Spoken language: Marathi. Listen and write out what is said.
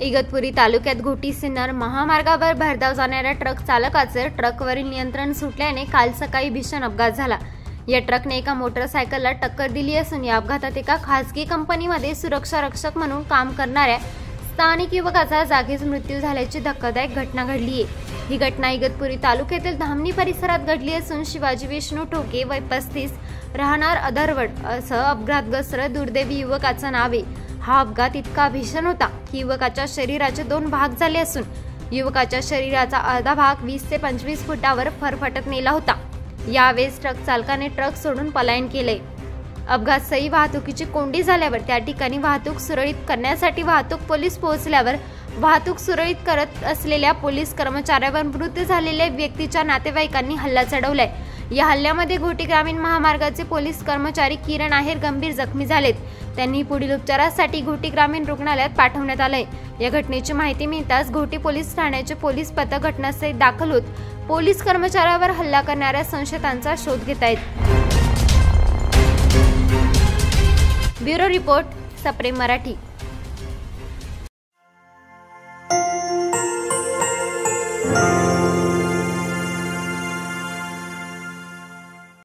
इगतपुरी तालुक्यात घोटी सिन्नर महामार्गावर भरधाव जाणाऱ्या ट्रक चालकाचे ट्रकवरील नियंत्रण सुटल्याने काल सकाळी भीषण अपघात झाला। या ट्रकने एका मोटरसायकलला टक्कर दिली असून या अपघातात एका खासगी कंपनीमध्ये सुरक्षा रक्षक म्हणून काम करणाऱ्या स्थानिक युवकाचा जागीच मृत्यू झाल्याची धक्कादायक घटना घडली आहे। ही घटना इगतपुरी तालुक्यातील धामणी परिसरात घडली असून शिवाजी विष्णू ठोके वय 35 राहणार अधरवड असं अपघातग्रस्त दुर्दैवी युवकाचं नाव आहे। हा अपघात इतका भीषण होता की युवकाच्या शरीराचे 2 भाग झाले असून युवकाच्या शरीराचा अर्धा भाग 20 ते 25 फुटावर फरफटत नेला होता। यावेळेस ट्रक चालकाने ट्रक सोडून पलायन केले। अपघातस्थळी वाहतुकीची कोंडी झाल्यावर त्या ठिकाणी वाहतूक सुरळीत करण्यासाठी वाहतूक पोलीस पोहोचल्यावर वाहतूक सुरळीत करत असलेल्या पोलीस कर्मचाऱ्यावर मृत झालेल्या व्यक्तीच्या नातेवाईकांनी हल्ला चढवलाय। या हल्ल्यामध्ये घोटी ग्रामीण महामार्गाचे पोलीस कर्मचारी किरण आहेर गंभीर जखमी झालेत। त्यांनी पुढील उपचारासाठी घोटी ग्रामीण रुग्णालयात पाठवण्यात आले। या घटनेची माहिती मिळताच घोटी पोलीस ठाण्याचे पोलीस पथक घटनास्थळी दाखल होत पोलीस कर्मचाऱ्यावर हल्ला करणाऱ्या संशयितांचा शोध घेत आहेत। ब्युरो रिपोर्ट सप्रेम मराठी।